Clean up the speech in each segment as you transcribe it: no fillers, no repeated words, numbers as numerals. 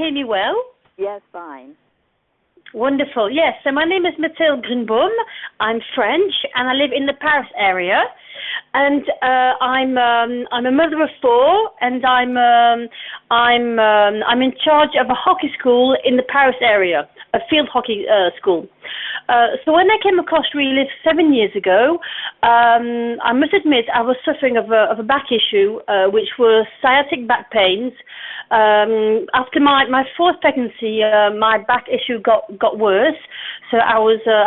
hear me well? Yes, fine. Wonderful. Yes. So my name is Mathilde Grunbaum. I'm French, and I live in the Paris area. And I'm a mother of four, and I'm in charge of a hockey school in the Paris area, a field hockey school. So when I came across Relive 7 years ago, I must admit I was suffering of a back issue, which was sciatic back pains. After my fourth pregnancy, my back issue got worse, so I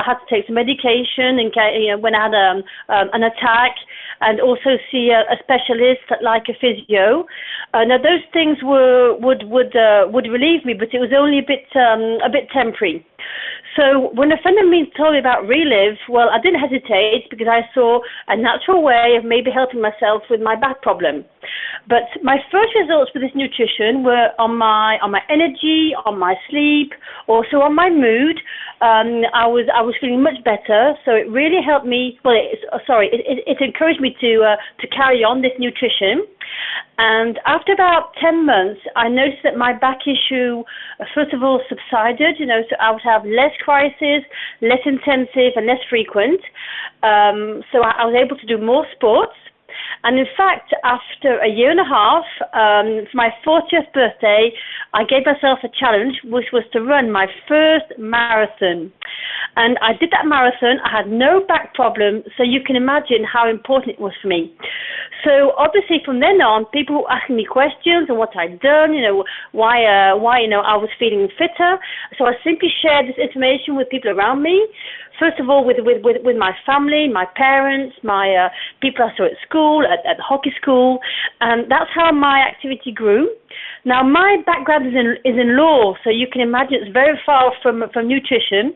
had to take some medication when I had an attack, and also see a specialist like a physio. Now those things would relieve me, but it was only a bit temporary. So when a friend of mine told me about Relive, well, I didn't hesitate because I saw a natural way of maybe helping myself with my back problem. But my first results with this nutrition were on my energy, on my sleep, also on my mood. I was feeling much better, so it really helped me. Well, it encouraged me to carry on this nutrition. And after about 10 months, I noticed that my back issue, first of all, subsided. So I would have less crises, less intensive, and less frequent. So I was able to do more sports. And in fact, after a year and a half, for my 40th birthday, I gave myself a challenge, which was to run my first marathon. And I did that marathon. I had no back problem, so you can imagine how important it was for me. So obviously from then on, people were asking me questions on what I'd done, why I was feeling fitter. So I simply shared this information with people around me. First of all, with my family, my parents, my people I saw at school, at hockey school, and that's how my activity grew. Now, my background is in law, so you can imagine it's very far from nutrition.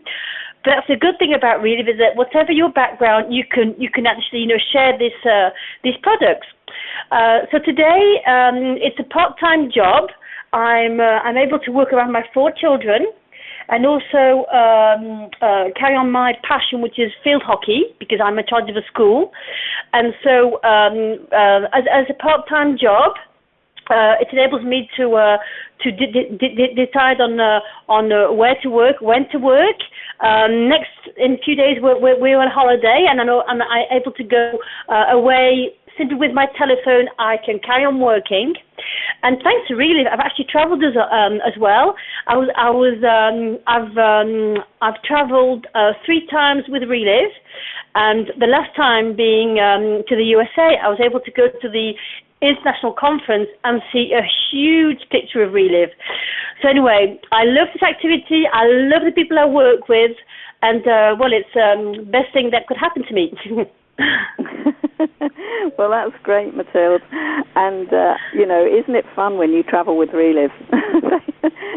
But that's the good thing about Relive is that whatever your background, you can actually share these products. So today, it's a part-time job. I'm able to work around my 4 children, and also carry on my passion, which is field hockey, because I'm in charge of a school. And so as a part-time job, it enables me to decide on where to work, when to work. Next, in a few days, we're on holiday, and I'm able to go away. Simply with my telephone, I can carry on working, and thanks to Relive, I've actually travelled as well. I've travelled 3 times with Relive, and the last time being to the USA. I was able to go to the international conference and see a huge picture of Relive. So anyway, I love this activity. I love the people I work with, and it's the best thing that could happen to me. Well, that's great, Mathilde. And, isn't it fun when you travel with Relive?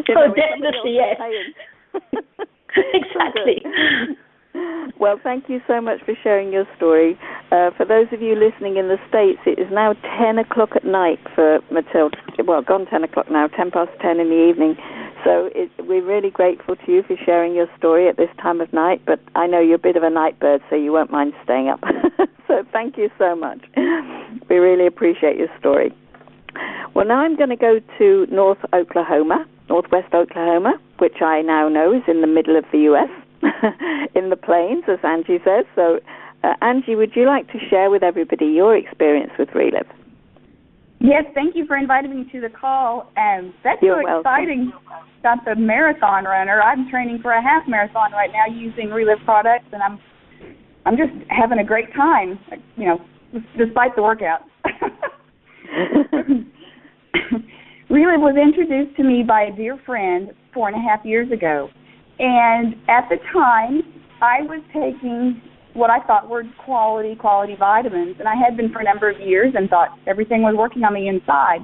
Definitely, yes. Exactly. Well, thank you so much for sharing your story. For those of you listening in the States, it is now 10 o'clock at night for Mathilde. Well, gone 10 o'clock now, 10 past 10 in the evening. So we're really grateful to you for sharing your story at this time of night, but I know you're a bit of a night bird, so you won't mind staying up. So thank you so much. We really appreciate your story. Well, now I'm going to go to northwest Oklahoma, which I now know is in the middle of the U.S., in the plains, as Angie says. So, Angie, would you like to share with everybody your experience with Relive? Yes, thank you for inviting me to the call. That's You're so exciting about the marathon runner. I'm training for a half marathon right now using Relive products, and I'm just having a great time, despite the workout. Relive was introduced to me by a dear friend 4.5 years ago. And at the time, I was taking what I thought were quality vitamins, and I had been for a number of years and thought everything was working on the inside.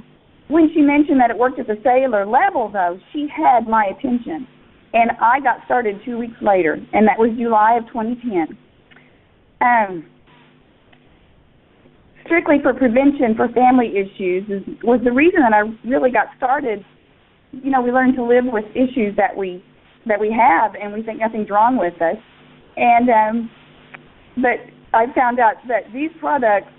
When she mentioned that it worked at the cellular level, though, she had my attention. And I got started 2 weeks later, and that was July of 2010. Strictly for prevention for family issues was the reason that I really got started. We learn to live with issues that we have, and we think nothing's wrong with us. And but I found out that these products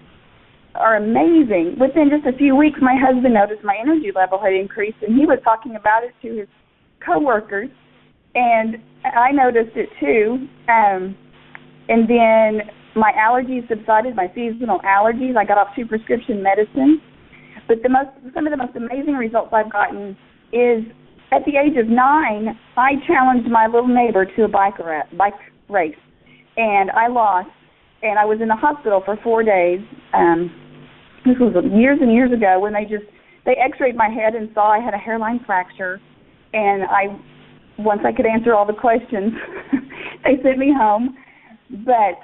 are amazing. Within just a few weeks, my husband noticed my energy level had increased, and he was talking about it to his coworkers, and I noticed it too. And then my allergies subsided, my seasonal allergies. I got off 2 prescription medicines. But some of the most amazing results I've gotten is at the age of 9, I challenged my little neighbor to a bike race, and I lost. And I was in the hospital for 4 days. This was years and years ago when they x-rayed my head and saw I had a hairline fracture. And once I could answer all the questions, they sent me home. But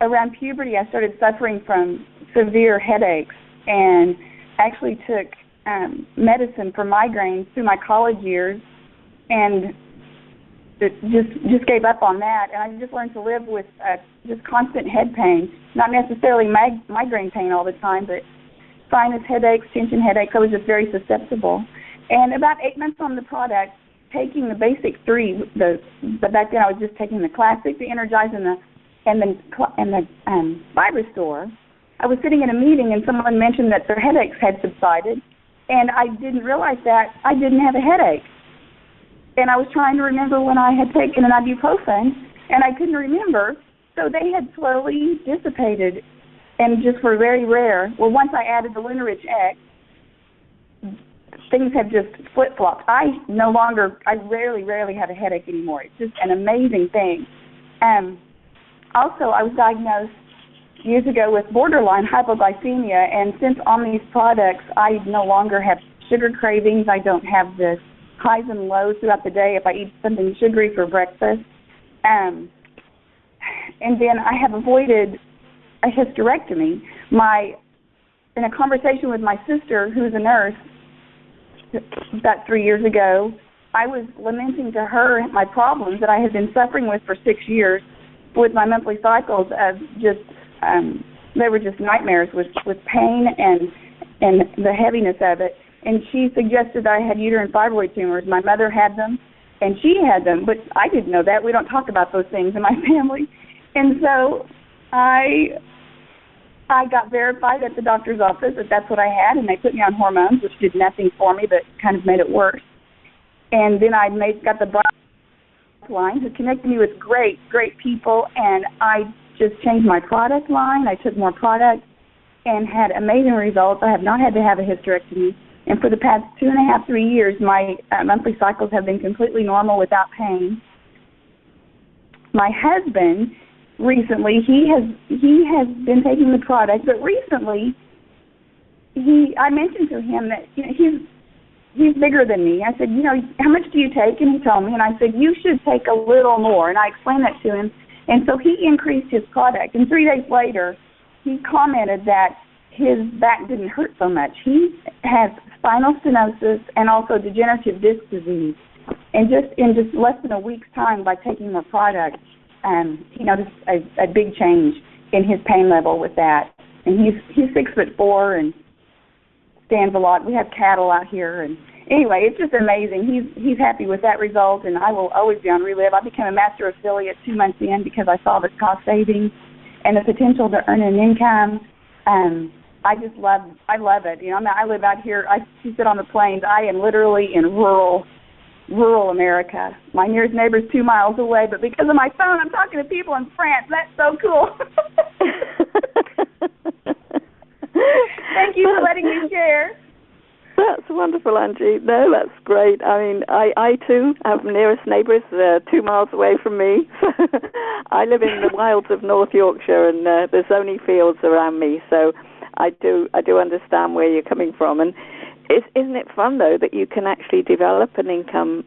around puberty, I started suffering from severe headaches and actually took medicine for migraines through my college years, and it just gave up on that. And I just learned to live with just constant head pain, not necessarily migraine pain all the time, but sinus headaches, tension headaches. I was just very susceptible. And about 8 months on the product, taking the basic 3, but back then I was just taking the classic, the Energize, and the Fiber Store. I was sitting in a meeting and someone mentioned that their headaches had subsided, and I didn't realize that I didn't have a headache. And I was trying to remember when I had taken an ibuprofen, and I couldn't remember. So they had slowly dissipated and just were very rare. Well, once I added the Lunarich X, things have just flip-flopped. I rarely have a headache anymore. It's just an amazing thing. Also, I was diagnosed years ago with borderline hypoglycemia, and since on these products, I no longer have sugar cravings. I don't have the highs and lows throughout the day if I eat something sugary for breakfast. And then I have avoided a hysterectomy. In a conversation with my sister, who's a nurse, about 3 years ago, I was lamenting to her my problems that I had been suffering with for 6 years with my monthly cycles of just, they were just nightmares with pain and the heaviness of it. And she suggested I had uterine fibroid tumors. My mother had them, and she had them, but I didn't know that. We don't talk about those things in my family. And so I got verified at the doctor's office that that's what I had, and they put me on hormones, which did nothing for me but kind of made it worse. And then I got the line who connected me with great people, and I just changed my product line. I took more product and had amazing results. I have not had to have a hysterectomy. And for the past 2.5, 3 years, my monthly cycles have been completely normal without pain. My husband, recently, he has been taking the product, but recently, I mentioned to him that he's bigger than me. I said, how much do you take? And he told me, and I said, you should take a little more. And I explained that to him. And so he increased his product. And 3 days later, he commented that his back didn't hurt so much. He has spinal stenosis and also degenerative disc disease. And in just less than a week's time, by taking the product, he noticed a big change in his pain level with that. And he's 6'4" and stands a lot. We have cattle out here, and anyway, it's just amazing. He's happy with that result, and I will always be on Relive. I became a master affiliate 2 months in because I saw the cost savings and the potential to earn an income. I love it. I live out here. I sit on the plains. I am literally in rural America. My nearest neighbor is 2 miles away, but because of my phone, I'm talking to people in France. That's so cool. Thank you for letting me share. That's wonderful, Angie. No, that's great. I mean, I too have nearest neighbours 2 miles away from me. I live in the wilds of North Yorkshire, and there's only fields around me, so I do understand where you're coming from. And isn't it fun, though, that you can actually develop an income,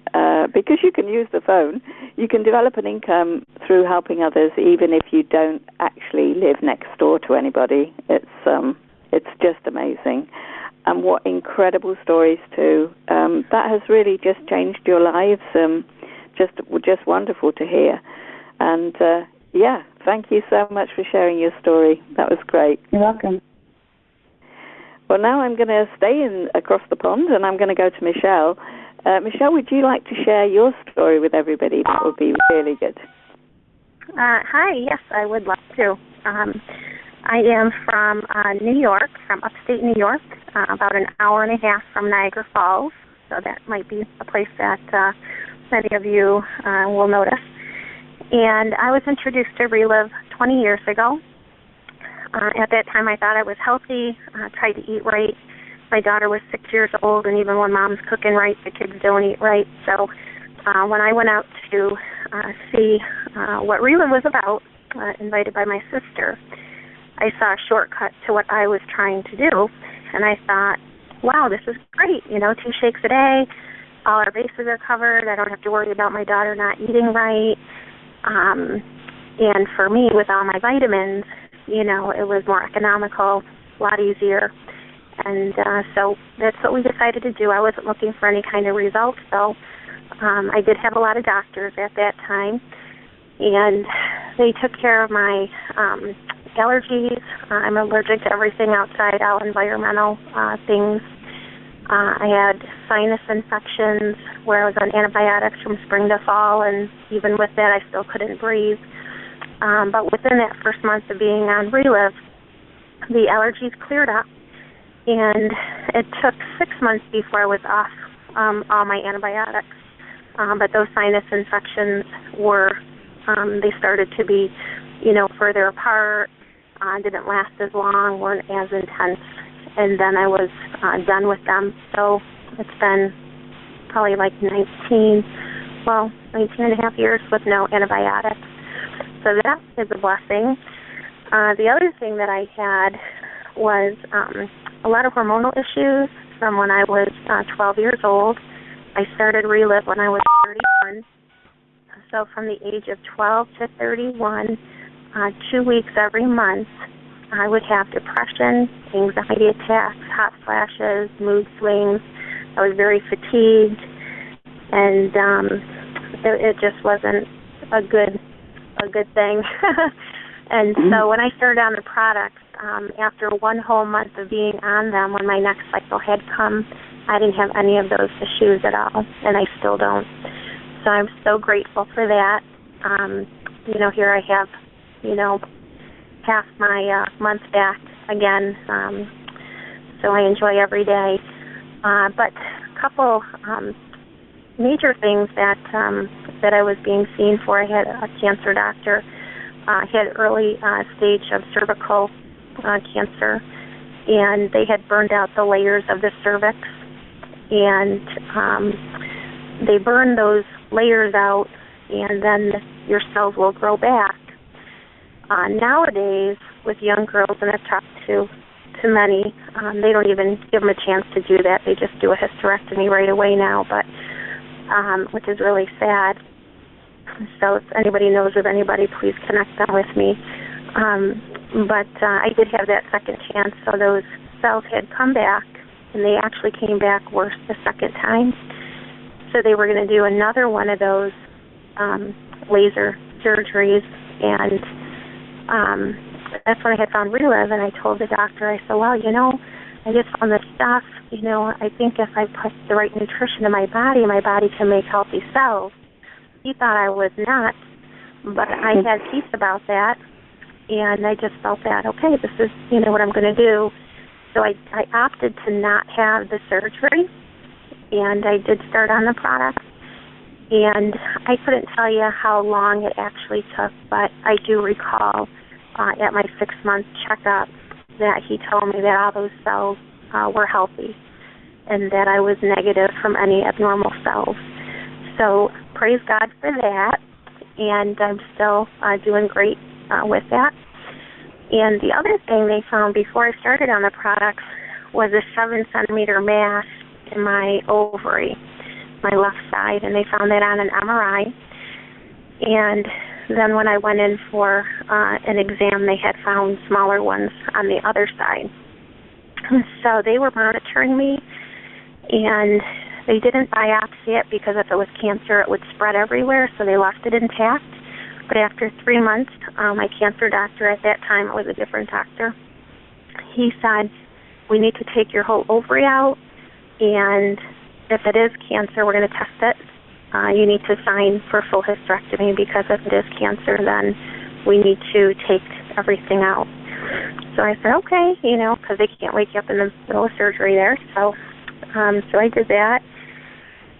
because you can use the phone, you can develop an income through helping others, even if you don't actually live next door to anybody. It's just amazing. And what incredible stories, too. That has really just changed your lives. Just wonderful to hear. And, thank you so much for sharing your story. That was great. You're welcome. Well, now I'm going to stay across the pond, and I'm going to go to Michelle. Michelle, would you like to share your story with everybody? That would be really good. Hi, yes, I would love to. I am from New York, from upstate New York, about an hour and a half from Niagara Falls. So that might be a place that many of you will notice. And I was introduced to Relive 20 years ago. At that time, I thought I was healthy, tried to eat right. My daughter was 6 years old, and even when mom's cooking right, the kids don't eat right. So when I went out to see what Relive was about, invited by my sister, I saw a shortcut to what I was trying to do, and I thought, wow, this is great. 2 shakes a day, all our bases are covered. I don't have to worry about my daughter not eating right. And for me, with all my vitamins, it was more economical, a lot easier. And so that's what we decided to do. I wasn't looking for any kind of results, though. I did have a lot of doctors at that time, and they took care of my allergies. I'm allergic to everything outside, all environmental things. I had sinus infections where I was on antibiotics from spring to fall, and even with that, I still couldn't breathe. But within that first month of being on Relive, the allergies cleared up, and it took 6 months before I was off all my antibiotics. But those sinus infections were, they started to be, further apart, didn't last as long, weren't as intense, and then I was done with them. So it's been probably like 19 and a half years with no antibiotics. So that is a blessing. The other thing that I had was a lot of hormonal issues from when I was 12 years old. I started Relive when I was 31. So from the age of 12 to 31, 2 weeks every month, I would have depression, anxiety attacks, hot flashes, mood swings. I was very fatigued, and it just wasn't a good thing. And so when I started on the products, after one whole month of being on them, when my next cycle had come, I didn't have any of those issues at all, and I still don't. So I'm so grateful for that. Here I have, half my month back again, so I enjoy every day. But a couple major things that I was being seen for. I had a cancer doctor. Had early stage of cervical cancer, and they had burned out the layers of the cervix, and they burn those layers out, and then your cells will grow back. Nowadays, with young girls, and I've talked to many, they don't even give them a chance to do that. They just do a hysterectomy right away now, but which is really sad. So if anybody knows of anybody, please connect them with me. But I did have that second chance, so those cells had come back, and they actually came back worse the second time. So they were going to do another one of those laser surgeries, and that's when I had found Relive, and I told the doctor, I said, well, I just found this stuff, I think if I put the right nutrition in my body can make healthy cells. He thought I was nuts, but I had peace about that, and I just felt that, okay, this is, what I'm going to do. So I opted to not have the surgery, and I did start on the product, and I couldn't tell you how long it actually took, but I do recall at my 6-month checkup that he told me that all those cells were healthy and that I was negative from any abnormal cells. So praise God for that, and I'm still doing great with that. And the other thing they found before I started on the products was a 7-centimeter mass in my ovary, my left side, and they found that on an MRI. And then when I went in for an exam, they had found smaller ones on the other side. So they were monitoring me, and they didn't biopsy it because if it was cancer, it would spread everywhere, so they left it intact. But after 3 months, my cancer doctor at that time, it was a different doctor, he said, we need to take your whole ovary out, and if it is cancer, we're going to test it. You need to sign for full hysterectomy because if it is cancer, then we need to take everything out. so I said, okay, because they can't wake you up in the middle of surgery there. So I did that.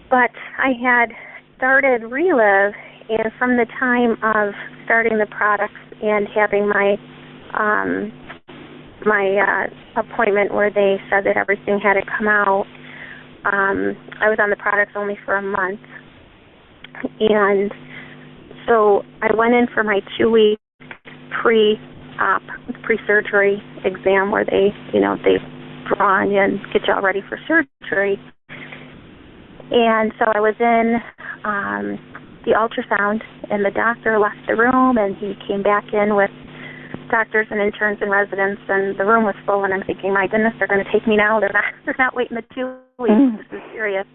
But I had started Relive, and from the time of starting the products and having my appointment where they said that everything had to come out, I was on the products only for a month. And so I went in for my 2-week pre-surgery exam where they draw on you and get you all ready for surgery. And so I was in the ultrasound, and the doctor left the room, and he came back in with doctors and interns and residents, and the room was full, and I'm thinking, my goodness, they're going to take me now. They're not waiting the 2 weeks. This is serious.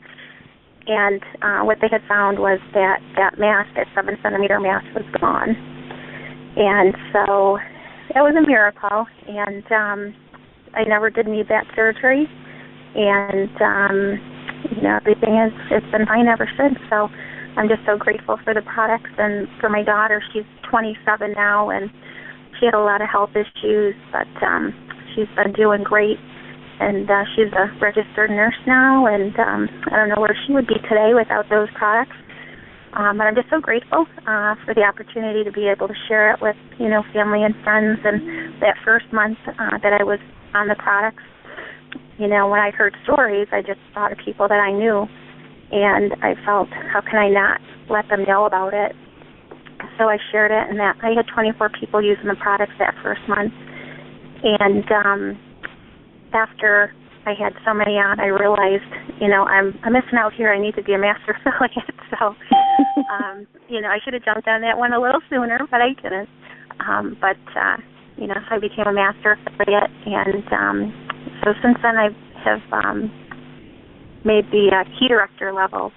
And what they had found was that mass, that 7-centimeter mass, was gone. And so that was a miracle, and I never did need that surgery, and everything has been fine ever since. So I'm just so grateful for the products, and for my daughter. She's 27 now, and she had a lot of health issues, but she's been doing great, and she's a registered nurse now, and I don't know where she would be today without those products. But I'm just so grateful for the opportunity to be able to share it with, family and friends. And that first month that I was on the products, when I heard stories, I just thought of people that I knew, and I felt, how can I not let them know about it? So I shared it, and that I had 24 people using the products that first month. And after I had so many on, I realized, I'm missing out here. I need to be a master affiliate. So, I should have jumped on that one a little sooner, but I didn't. So I became a master affiliate, and so since then I have made the key director level,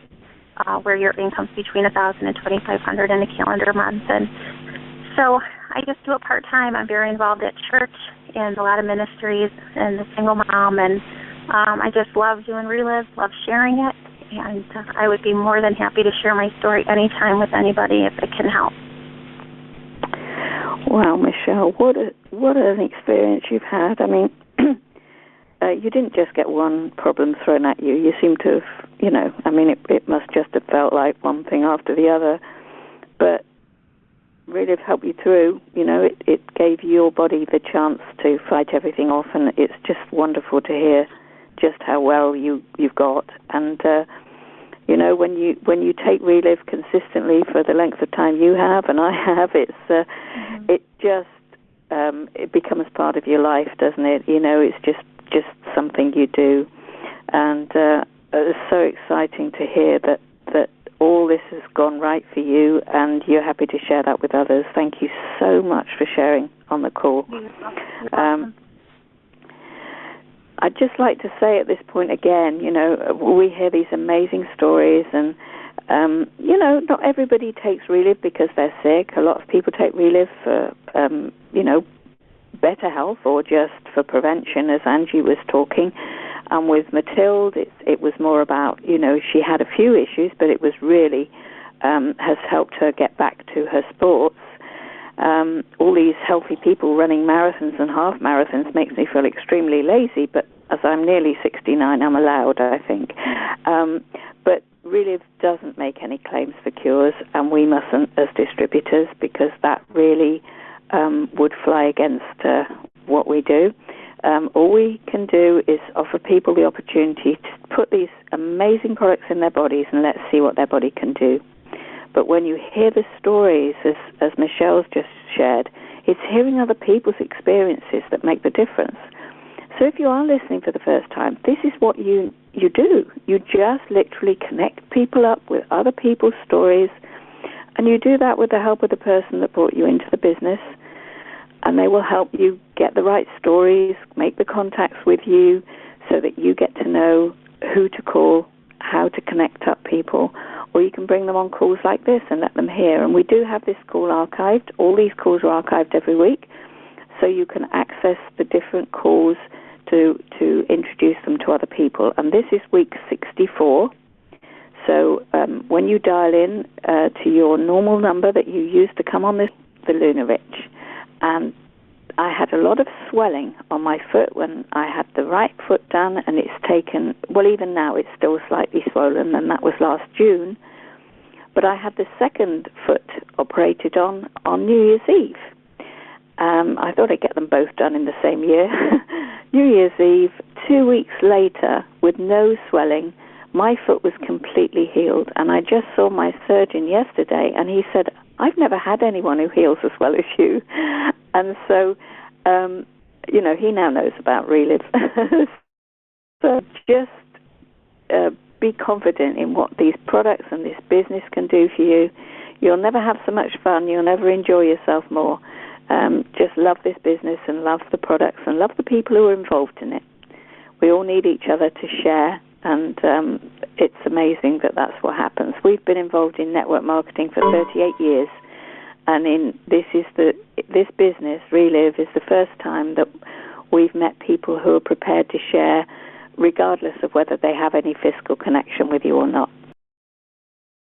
where your income's between $1,000 and $2,500 in a calendar month. And so I just do it part-time. I'm very involved at church and a lot of ministries and the single mom, and I just love doing Relive, love sharing it, and I would be more than happy to share my story anytime with anybody if it can help. Wow, Michelle, what an experience you've had. I mean, you didn't just get one problem thrown at you. You seem to have, it must just have felt like one thing after the other. But really have helped you through. It gave your body the chance to fight everything off, and it's just wonderful to hear just how well you've got. And when you take Relive consistently for the length of time you have and I have, it just it becomes part of your life, doesn't it? It's just something you do, and it's so exciting to hear that all this has gone right for you, and you're happy to share that with others. Thank you so much for sharing on the call. You're welcome. I'd just like to say at this point again, we hear these amazing stories, and not everybody takes Relive because they're sick. A lot of people take Relive for better health or just for prevention, as Angie was talking. And with Mathilde, it was more about, she had a few issues, but it was really has helped her get back to her sports. All these healthy people running marathons and half marathons makes me feel extremely lazy, but as I'm nearly 69, I'm allowed, I think. But Relive doesn't make any claims for cures, and we mustn't as distributors, because that really would fly against what we do. All we can do is offer people the opportunity to put these amazing products in their bodies and let's see what their body can do. But when you hear the stories, as Michelle's just shared, it's hearing other people's experiences that make the difference. So if you are listening for the first time, this is what you do. You just literally connect people up with other people's stories, and you do that with the help of the person that brought you into the business, and they will help you get the right stories, make the contacts with you so that you get to know who to call, how to connect up people, or you can bring them on calls like this and let them hear. And we do have this call archived. All these calls are archived every week, so you can access the different calls to introduce them to other people. And this is week 64. So when you dial in to your normal number that you use to come on the Lunar Rich, and I had a lot of swelling on my foot when I had the right foot done, and it's taken, well, even now it's still slightly swollen, and that was last June. But I had the second foot operated on New Year's Eve. I thought I'd get them both done in the same year. New Year's Eve, 2 weeks later, with no swelling, my foot was completely healed. And I just saw my surgeon yesterday, and he said, I've never had anyone who heals as well as you. And so, he now knows about Relive. So just be confident in what these products and this business can do for you. You'll never have so much fun. You'll never enjoy yourself more. Just love this business and love the products and love the people who are involved in it. We all need each other to share, and it's amazing that that's what happens. We've been involved in network marketing for 38 years, and this business, Relive, is the first time that we've met people who are prepared to share, regardless of whether they have any physical connection with you or not.